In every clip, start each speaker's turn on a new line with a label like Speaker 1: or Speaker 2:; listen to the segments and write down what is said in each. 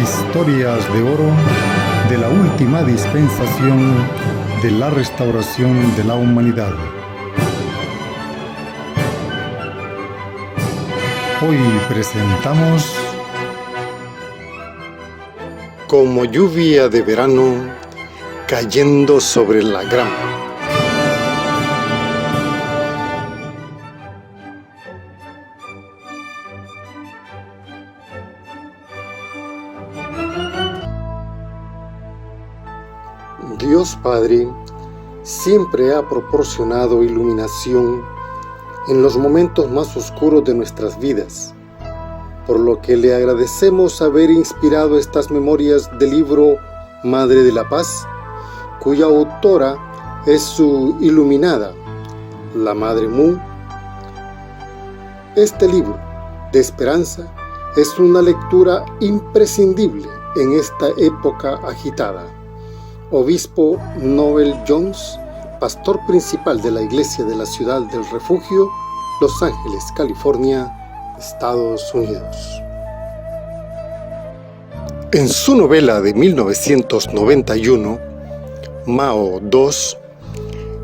Speaker 1: Historias de oro de la última dispensación de la restauración de la humanidad. Hoy presentamos
Speaker 2: Como lluvia de verano cayendo sobre la grama. Dios Padre siempre ha proporcionado iluminación en los momentos más oscuros de nuestras vidas, por lo que le agradecemos haber inspirado estas memorias del libro Madre de la Paz, cuya autora es su iluminada, la Madre Mu. Este libro de esperanza es una lectura imprescindible en esta época agitada. Obispo Noel Jones, pastor principal de la Iglesia de la Ciudad del Refugio, Los Ángeles, California, Estados Unidos. En su novela de 1991, Mao II,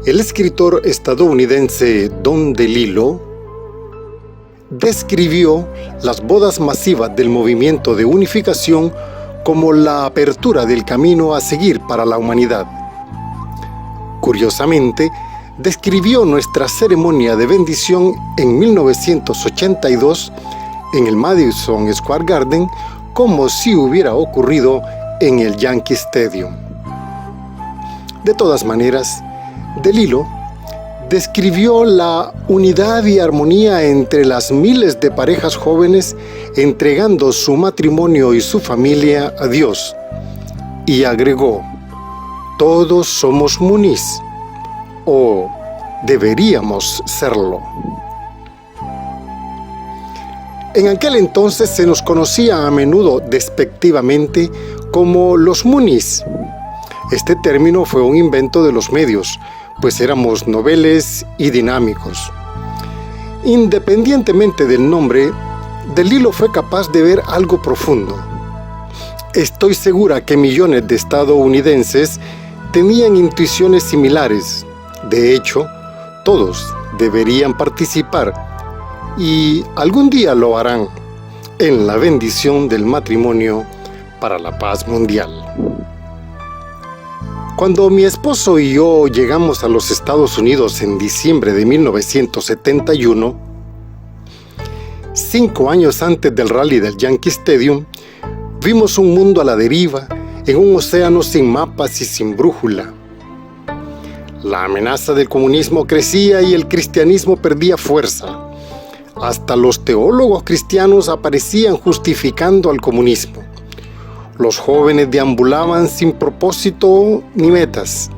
Speaker 2: el escritor estadounidense Don DeLillo describió las bodas masivas del movimiento de unificación como la apertura del camino a seguir para la humanidad. Curiosamente, describió nuestra ceremonia de bendición en 1982 en el Madison Square Garden como si hubiera ocurrido en el Yankee Stadium. De todas maneras, DeLillo describió la unidad y armonía entre las miles de parejas jóvenes entregando su matrimonio y su familia a Dios, y agregó: todos somos munis, o deberíamos serlo. En aquel entonces se nos conocía a menudo despectivamente como los munis. Este término fue un invento de los medios, pues éramos noveles y dinámicos. Independientemente del nombre, DeLillo fue capaz de ver algo profundo. Estoy segura que millones de estadounidenses tenían intuiciones similares. De hecho, todos deberían participar, y algún día lo harán, en la bendición del matrimonio para la paz mundial. Cuando mi esposo y yo llegamos a los Estados Unidos en diciembre de 1971, 5 años antes del rally del Yankee Stadium, vimos un mundo a la deriva, en un océano sin mapas y sin brújula. La amenaza del comunismo crecía y el cristianismo perdía fuerza. Hasta los teólogos cristianos aparecían justificando al comunismo. Los jóvenes deambulaban sin propósito ni metas,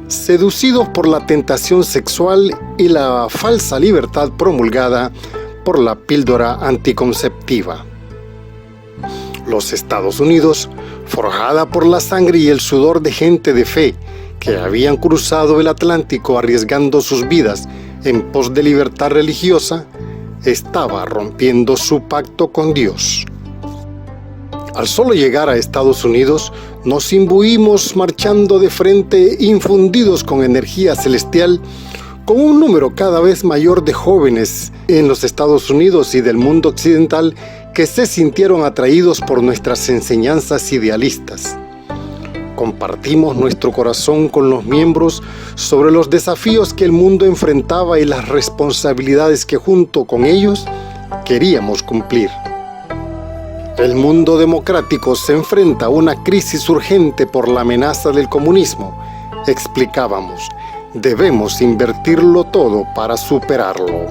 Speaker 2: seducidos por la tentación sexual y la falsa libertad promulgada por la píldora anticonceptiva. Los Estados Unidos, forjada por la sangre y el sudor de gente de fe que habían cruzado el Atlántico arriesgando sus vidas en pos de libertad religiosa, estaba rompiendo su pacto con Dios. Al solo llegar a Estados Unidos, nos imbuimos marchando de frente, infundidos con energía celestial, con un número cada vez mayor de jóvenes en los Estados Unidos y del mundo occidental que se sintieron atraídos por nuestras enseñanzas idealistas. Compartimos nuestro corazón con los miembros sobre los desafíos que el mundo enfrentaba y las responsabilidades que junto con ellos queríamos cumplir. El mundo democrático se enfrenta a una crisis urgente por la amenaza del comunismo, explicábamos. Debemos invertirlo todo para superarlo.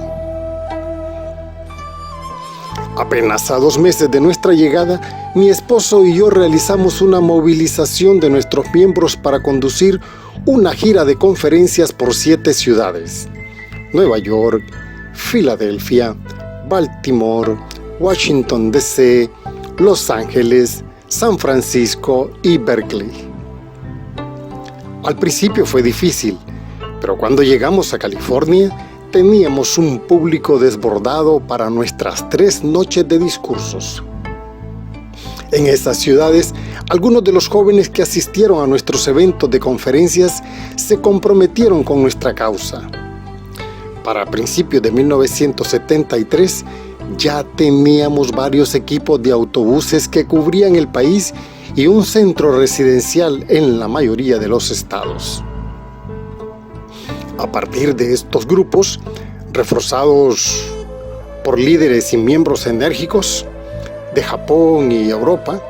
Speaker 2: Apenas a 2 meses de nuestra llegada, mi esposo y yo realizamos una movilización de nuestros miembros para conducir una gira de conferencias por 7 ciudades: Nueva York, Filadelfia, Baltimore, Washington D.C., Los Ángeles, San Francisco y Berkeley. Al principio fue difícil, pero cuando llegamos a California, teníamos un público desbordado para nuestras 3 noches de discursos. En estas ciudades, algunos de los jóvenes que asistieron a nuestros eventos de conferencias se comprometieron con nuestra causa. Para principios de 1973, ya teníamos varios equipos de autobuses que cubrían el país y un centro residencial en la mayoría de los estados. A partir de estos grupos, reforzados por líderes y miembros enérgicos de Japón y Europa,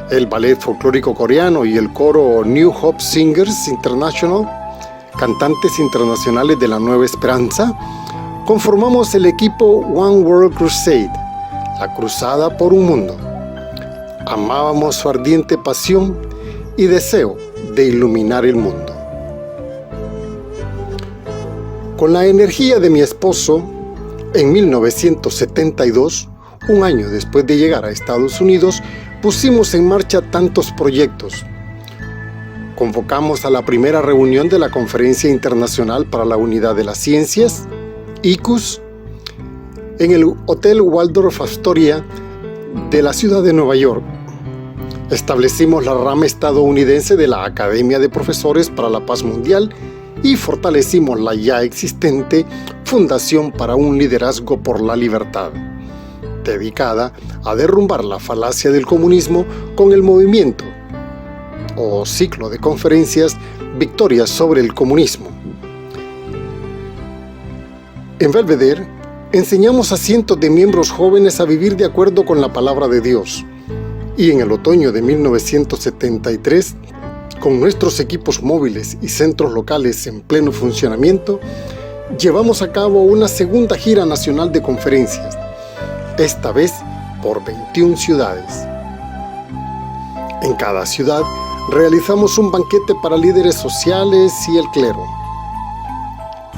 Speaker 2: el ballet folclórico coreano y el coro New Hope Singers International, cantantes internacionales de la Nueva Esperanza, conformamos el equipo One World Crusade, la cruzada por un mundo. Amábamos su ardiente pasión y deseo de iluminar el mundo. Con la energía de mi esposo, en 1972, un año después de llegar a Estados Unidos, pusimos en marcha tantos proyectos. Convocamos a la primera reunión de la Conferencia Internacional para la Unidad de las Ciencias, ICUS, en el Hotel Waldorf Astoria de la ciudad de Nueva York. Establecimos la rama estadounidense de la Academia de Profesores para la Paz Mundial y fortalecimos la ya existente Fundación para un Liderazgo por la Libertad, dedicada a derrumbar la falacia del comunismo con el movimiento o ciclo de conferencias Victorias sobre el Comunismo. En Belvedere, enseñamos a cientos de miembros jóvenes a vivir de acuerdo con la palabra de Dios. Y en el otoño de 1973, con nuestros equipos móviles y centros locales en pleno funcionamiento, llevamos a cabo una segunda gira nacional de conferencias, esta vez por 21 ciudades. En cada ciudad realizamos un banquete para líderes sociales y el clero.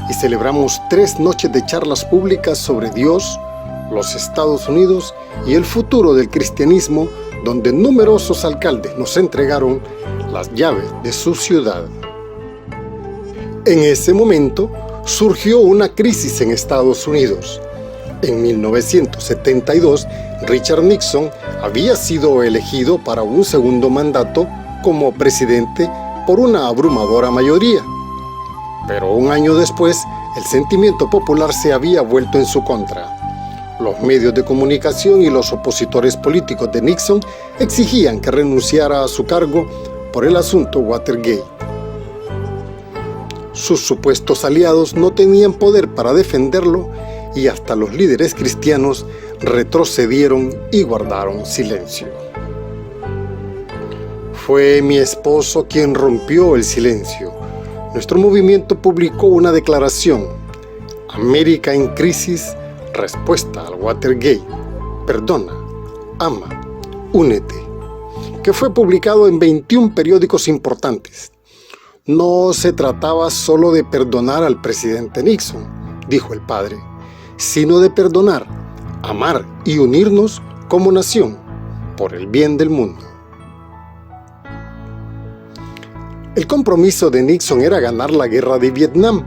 Speaker 2: Y celebramos 3 noches de charlas públicas sobre Dios, los Estados Unidos y el futuro del cristianismo, donde numerosos alcaldes nos entregaron las llaves de su ciudad. En ese momento surgió una crisis en Estados Unidos. En 1972, Richard Nixon había sido elegido para un segundo mandato como presidente por una abrumadora mayoría. Pero un año después, el sentimiento popular se había vuelto en su contra. Los medios de comunicación y los opositores políticos de Nixon exigían que renunciara a su cargo por el asunto Watergate. Sus supuestos aliados no tenían poder para defenderlo y hasta los líderes cristianos retrocedieron y guardaron silencio. Fue mi esposo quien rompió el silencio. Nuestro movimiento publicó una declaración: América en crisis, respuesta al Watergate, perdona, ama, únete, que fue publicado en 21 periódicos importantes. No se trataba solo de perdonar al presidente Nixon, dijo el padre, sino de perdonar, amar y unirnos como nación por el bien del mundo. El compromiso de Nixon era ganar la guerra de Vietnam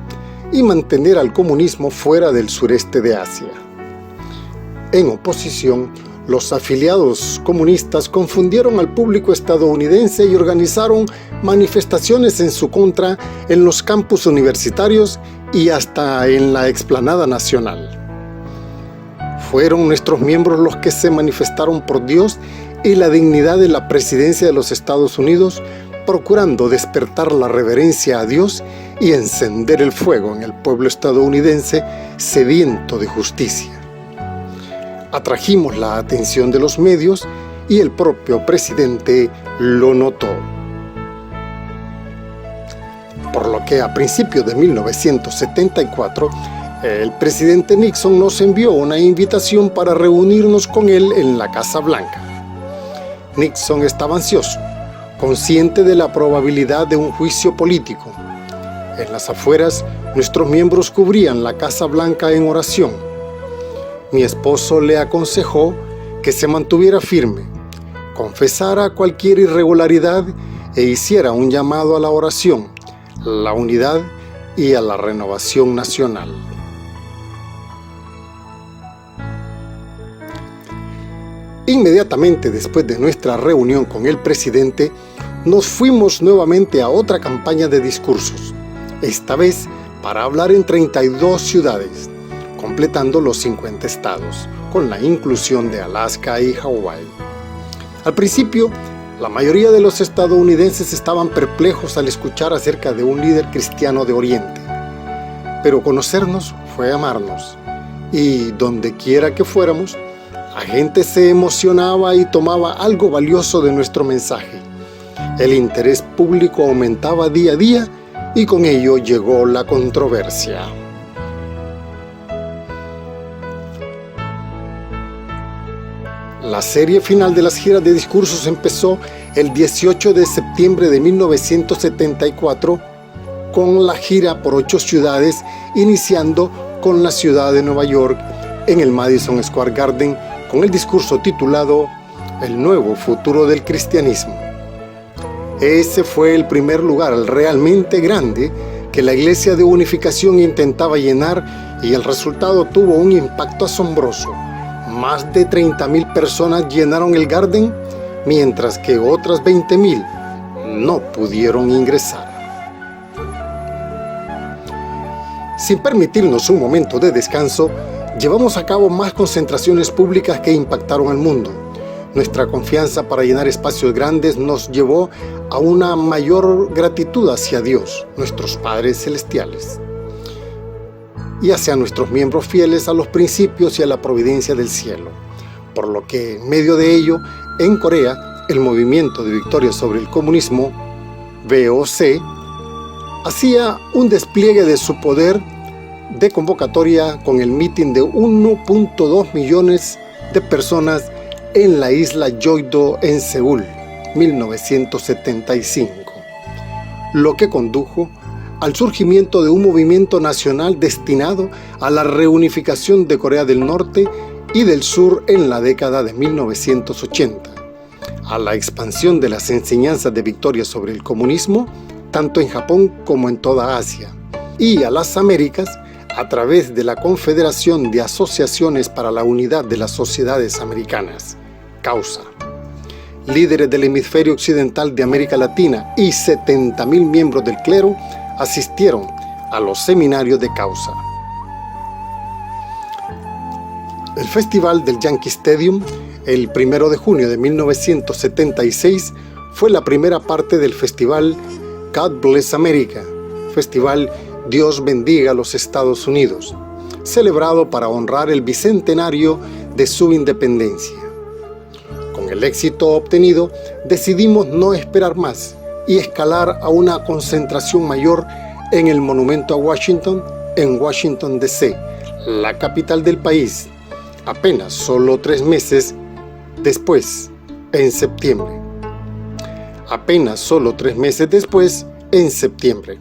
Speaker 2: y mantener al comunismo fuera del sureste de Asia. En oposición, los afiliados comunistas confundieron al público estadounidense y organizaron manifestaciones en su contra en los campus universitarios y hasta en la explanada nacional. Fueron nuestros miembros los que se manifestaron por Dios y la dignidad de la presidencia de los Estados Unidos, procurando despertar la reverencia a Dios y encender el fuego en el pueblo estadounidense sediento de justicia. Atrajimos la atención de los medios y el propio presidente lo notó. Por lo que a principios de 1974, el presidente Nixon nos envió una invitación para reunirnos con él en la Casa Blanca. Nixon estaba ansioso, consciente de la probabilidad de un juicio político. En las afueras, nuestros miembros cubrían la Casa Blanca en oración. Mi esposo le aconsejó que se mantuviera firme, confesara cualquier irregularidad e hiciera un llamado a la oración, la unidad y a la renovación nacional. Inmediatamente después de nuestra reunión con el presidente, nos fuimos nuevamente a otra campaña de discursos, esta vez para hablar en 32 ciudades, completando los 50 estados, con la inclusión de Alaska y Hawái. Al principio, la mayoría de los estadounidenses estaban perplejos al escuchar acerca de un líder cristiano de Oriente. Pero conocernos fue amarnos, y donde quiera que fuéramos, la gente se emocionaba y tomaba algo valioso de nuestro mensaje. El interés público aumentaba día a día y con ello llegó la controversia. La serie final de las giras de discursos empezó el 18 de septiembre de 1974 con la gira por 8 ciudades, iniciando con la ciudad de Nueva York en el Madison Square Garden con el discurso titulado El nuevo futuro del cristianismo. Ese fue el primer lugar realmente grande que la Iglesia de Unificación intentaba llenar y el resultado tuvo un impacto asombroso. Más de 30,000 personas llenaron el Garden, mientras que otras 20,000 no pudieron ingresar. Sin permitirnos un momento de descanso, llevamos a cabo más concentraciones públicas que impactaron al mundo. Nuestra confianza para llenar espacios grandes nos llevó a una mayor gratitud hacia Dios, nuestros padres celestiales, y hacia nuestros miembros fieles a los principios y a la providencia del cielo. Por lo que, en medio de ello, en Corea, el Movimiento de Victoria sobre el Comunismo, VOC, hacía un despliegue de su poder de convocatoria con el mitin de 1.2 millones de personas en la isla Jeoudo en Seúl, 1975, lo que condujo al surgimiento de un movimiento nacional destinado a la reunificación de Corea del Norte y del Sur en la década de 1980, a la expansión de las enseñanzas de Victoria sobre el comunismo, tanto en Japón como en toda Asia, y a las Américas a través de la Confederación de Asociaciones para la Unidad de las Sociedades Americanas, CAUSA. Líderes del hemisferio occidental de América Latina y 70,000 miembros del clero asistieron a los seminarios de CAUSA. El festival del Yankee Stadium, el 1 de junio de 1976, fue la primera parte del festival God Bless America, festival Dios bendiga a los Estados Unidos, celebrado para honrar el bicentenario de su independencia. Con el éxito obtenido, decidimos no esperar más y escalar a una concentración mayor en el Monumento a Washington, en Washington, D.C., la capital del país, apenas solo 3 meses después, en septiembre. Apenas solo 3 meses después, en septiembre.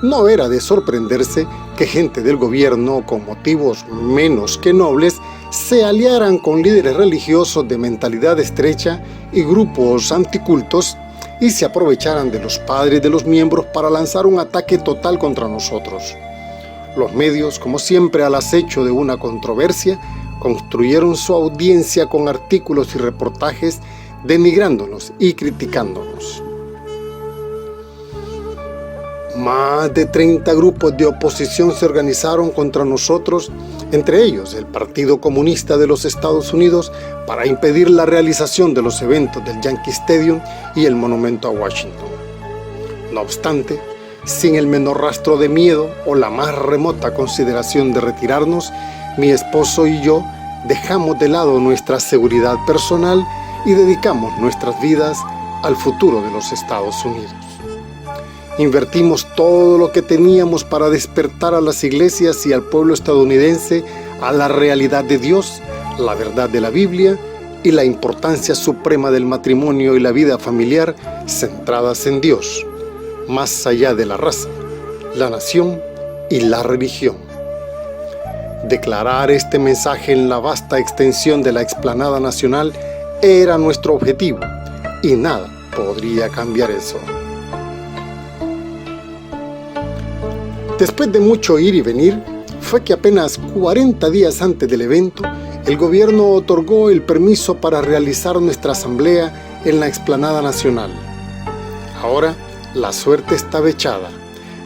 Speaker 2: No era de sorprenderse que gente del gobierno, con motivos menos que nobles, se aliaran con líderes religiosos de mentalidad estrecha y grupos anticultos y se aprovecharan de los padres de los miembros para lanzar un ataque total contra nosotros. Los medios, como siempre al acecho de una controversia, construyeron su audiencia con artículos y reportajes denigrándonos y criticándonos. Más de 30 grupos de oposición se organizaron contra nosotros, entre ellos el Partido Comunista de los Estados Unidos, para impedir la realización de los eventos del Yankee Stadium y el Monumento a Washington. No obstante, sin el menor rastro de miedo o la más remota consideración de retirarnos, mi esposo y yo dejamos de lado nuestra seguridad personal y dedicamos nuestras vidas al futuro de los Estados Unidos. Invertimos todo lo que teníamos para despertar a las iglesias y al pueblo estadounidense a la realidad de Dios, la verdad de la Biblia y la importancia suprema del matrimonio y la vida familiar centradas en Dios, más allá de la raza, la nación y la religión. Declarar este mensaje en la vasta extensión de la explanada nacional era nuestro objetivo y nada podría cambiar eso. Después de mucho ir y venir, fue que apenas 40 días antes del evento, el gobierno otorgó el permiso para realizar nuestra asamblea en la Explanada Nacional. Ahora, la suerte estaba echada.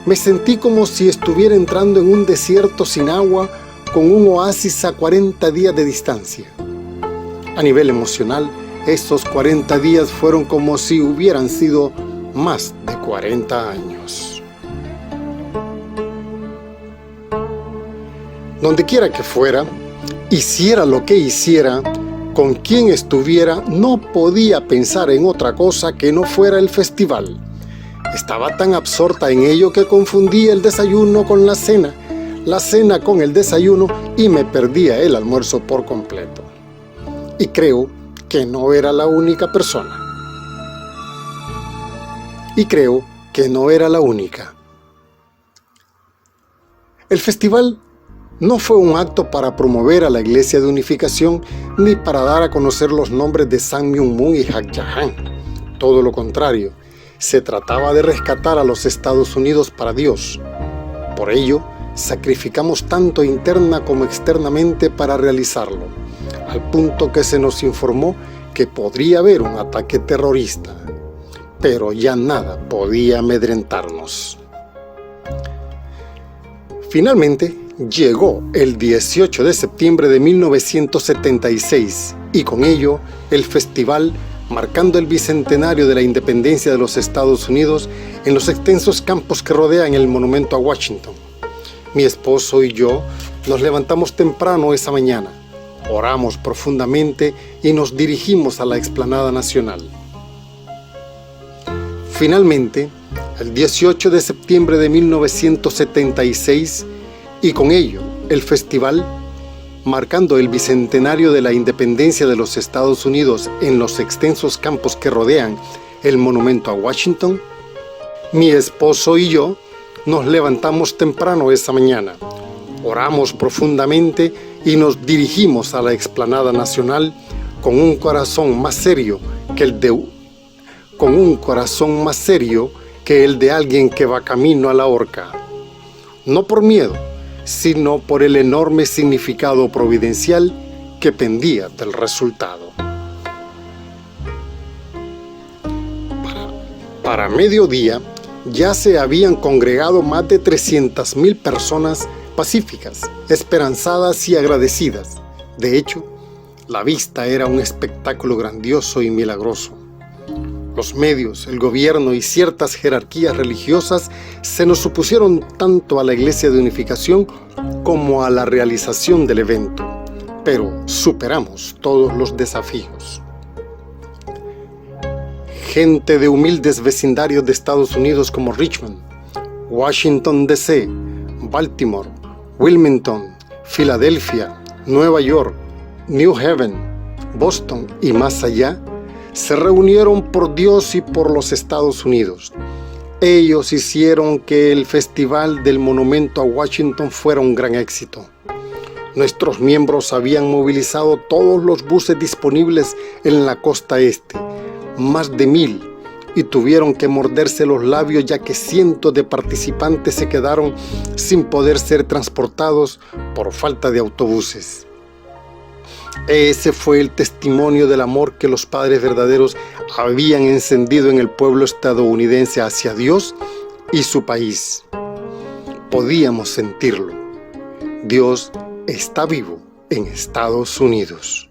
Speaker 2: Me sentí como si estuviera entrando en un desierto sin agua con un oasis a 40 días de distancia. A nivel emocional, esos 40 días fueron como si hubieran sido más de 40 años. Donde quiera que fuera, hiciera lo que hiciera, con quien estuviera, no podía pensar en otra cosa que no fuera el festival. Estaba tan absorta en ello que confundía el desayuno con la cena con el desayuno y me perdía el almuerzo por completo. Y creo que no era la única persona. El festival no fue un acto para promover a la Iglesia de Unificación ni para dar a conocer los nombres de Sang Myung Moon y Hak Ja Han. Todo lo contrario, se trataba de rescatar a los Estados Unidos para Dios. Por ello, sacrificamos tanto interna como externamente para realizarlo, al punto que se nos informó que podría haber un ataque terrorista, pero ya nada podía amedrentarnos. Finalmente, llegó el 18 de septiembre de 1976 y con ello el festival marcando el bicentenario de la independencia de los Estados Unidos en los extensos campos que rodean el monumento a Washington. Mi esposo y yo nos levantamos temprano esa mañana, oramos profundamente y nos dirigimos a la Explanada Nacional. Finalmente, el 18 de septiembre de 1976, y con ello el festival, marcando el bicentenario de la independencia de los Estados Unidos en los extensos campos que rodean el monumento a Washington, mi esposo y yo nos levantamos temprano esa mañana, oramos profundamente y nos dirigimos a la Explanada Nacional con un corazón más serio que el de alguien que va camino a la horca. No por miedo, sino por el enorme significado providencial que pendía del resultado. Para mediodía ya se habían congregado más de 300,000 personas pacíficas, esperanzadas y agradecidas. De hecho, la vista era un espectáculo grandioso y milagroso. Los medios, el gobierno y ciertas jerarquías religiosas se nos opusieron tanto a la Iglesia de Unificación como a la realización del evento, pero superamos todos los desafíos. Gente de humildes vecindarios de Estados Unidos como Richmond, Washington D.C., Baltimore, Wilmington, Filadelfia, Nueva York, New Haven, Boston y más allá, se reunieron por Dios y por los Estados Unidos. Ellos hicieron que el Festival del Monumento a Washington fuera un gran éxito. Nuestros miembros habían movilizado todos los buses disponibles en la costa este, más de 1,000, y tuvieron que morderse los labios ya que cientos de participantes se quedaron sin poder ser transportados por falta de autobuses. Ese fue el testimonio del amor que los padres verdaderos habían encendido en el pueblo estadounidense hacia Dios y su país. Podíamos sentirlo. Dios está vivo en Estados Unidos.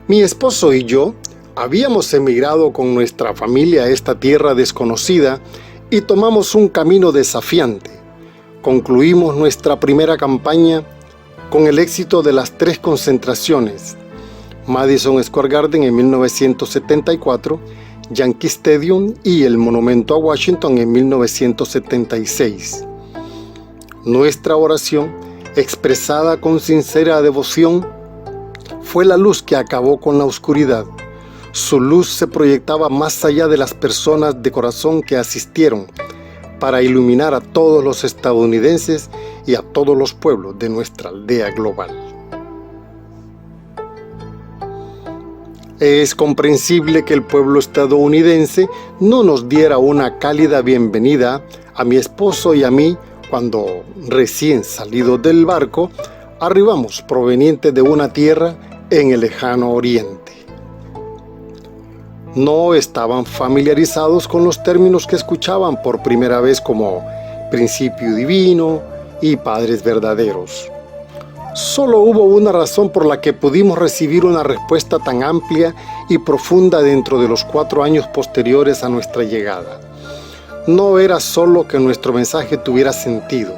Speaker 2: Mi esposo y yo habíamos emigrado con nuestra familia a esta tierra desconocida y tomamos un camino desafiante. Concluimos nuestra primera campaña con el éxito de las 3 concentraciones: Madison Square Garden en 1974, Yankee Stadium y el Monumento a Washington en 1976. Nuestra oración, expresada con sincera devoción, fue la luz que acabó con la oscuridad. Su luz se proyectaba más allá de las personas de corazón que asistieron, para iluminar a todos los estadounidenses y a todos los pueblos de nuestra aldea global. Es comprensible que el pueblo estadounidense no nos diera una cálida bienvenida a mi esposo y a mí cuando, recién salidos del barco, arribamos provenientes de una tierra en el lejano oriente. No estaban familiarizados con los términos que escuchaban por primera vez como principio divino y padres verdaderos. Solo hubo una razón por la que pudimos recibir una respuesta tan amplia y profunda dentro de los 4 años posteriores a nuestra llegada. No era solo que nuestro mensaje tuviera sentido.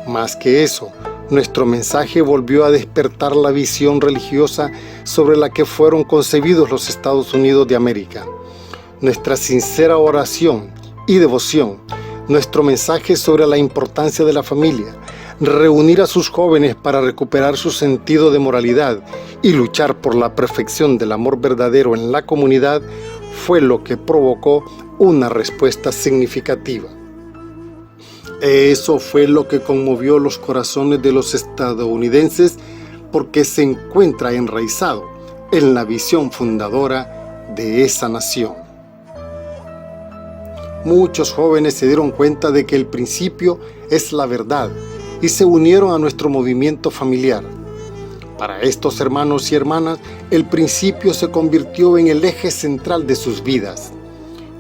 Speaker 2: Más que eso, nuestro mensaje volvió a despertar la visión religiosa sobre la que fueron concebidos los Estados Unidos de América. Nuestra sincera oración y devoción, nuestro mensaje sobre la importancia de la familia, reunir a sus jóvenes para recuperar su sentido de moralidad y luchar por la perfección del amor verdadero en la comunidad fue lo que provocó una respuesta significativa. Eso fue lo que conmovió los corazones de los estadounidenses porque se encuentra enraizado en la visión fundadora de esa nación. Muchos jóvenes se dieron cuenta de que el principio es la verdad y se unieron a nuestro movimiento familiar. Para estos hermanos y hermanas, el principio se convirtió en el eje central de sus vidas.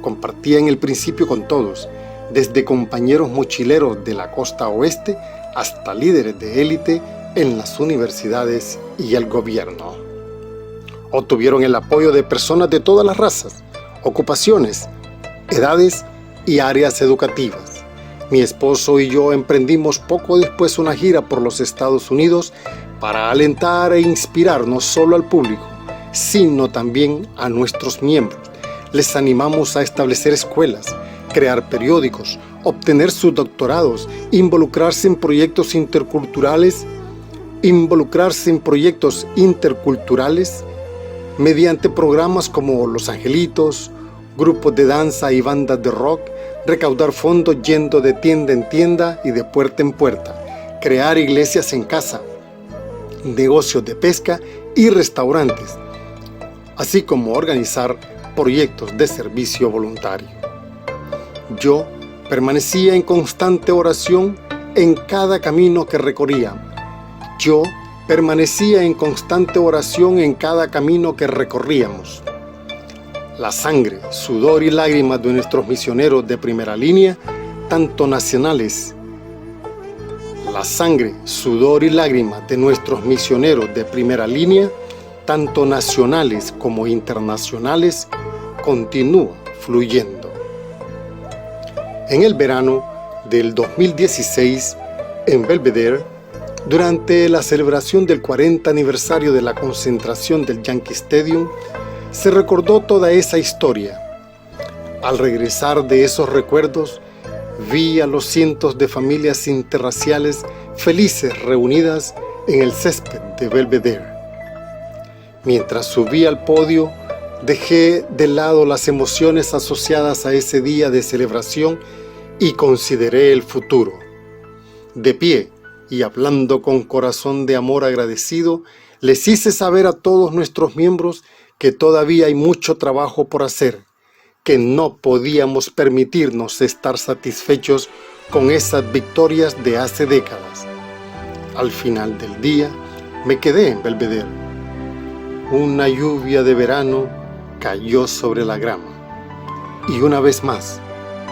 Speaker 2: Compartían el principio con todos, desde compañeros mochileros de la costa oeste hasta líderes de élite en las universidades y el gobierno. Obtuvieron el apoyo de personas de todas las razas, ocupaciones, edades y áreas educativas. Mi esposo y yo emprendimos poco después una gira por los Estados Unidos para alentar e inspirar no solo al público, sino también a nuestros miembros. Les animamos a establecer escuelas, crear periódicos, obtener sus doctorados, involucrarse en proyectos interculturales mediante programas como Los Angelitos, grupos de danza y bandas de rock, recaudar fondos yendo de tienda en tienda y de puerta en puerta, crear iglesias en casa, negocios de pesca y restaurantes, así como organizar proyectos de servicio voluntario. Yo permanecía en constante oración en cada camino que recorría. La sangre, sudor y lágrimas de nuestros misioneros de primera línea, tanto nacionales como internacionales, continúa fluyendo. En el verano del 2016, en Belvedere, durante la celebración del 40 aniversario de la concentración del Yankee Stadium, se recordó toda esa historia. Al regresar de esos recuerdos, vi a los cientos de familias interraciales felices reunidas en el césped de Belvedere. Mientras subí al podio, dejé de lado las emociones asociadas a ese día de celebración y consideré el futuro. De pie y hablando con corazón de amor agradecido, les hice saber a todos nuestros miembros que todavía hay mucho trabajo por hacer, que no podíamos permitirnos estar satisfechos con esas victorias de hace décadas. Al final del día, me quedé en Belvedere. Una lluvia de verano cayó sobre la grama y una vez más,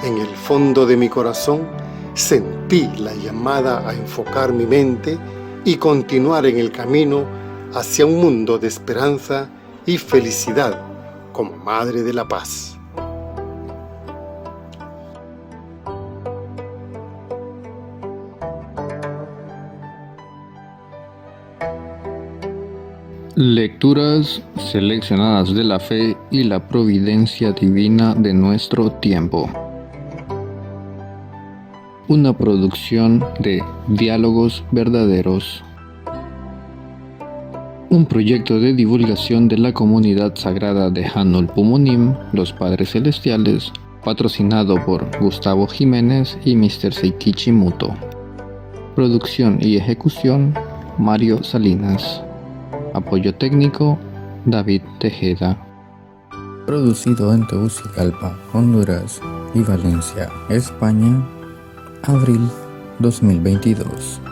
Speaker 2: en el fondo de mi corazón, sentí la llamada a enfocar mi mente y continuar en el camino hacia un mundo de esperanza y felicidad como Madre de la Paz.
Speaker 3: Lecturas seleccionadas de la fe y la providencia divina de nuestro tiempo. Una producción de Diálogos Verdaderos. Un proyecto de divulgación de la comunidad sagrada de Hanul Pumunim, los Padres Celestiales, patrocinado por Gustavo Jiménez y Mr. Seikichi Muto. Producción y ejecución, Mario Salinas. Apoyo técnico, David Tejeda.
Speaker 4: Producido en Tegucigalpa, Honduras y Valencia, España, abril 2022.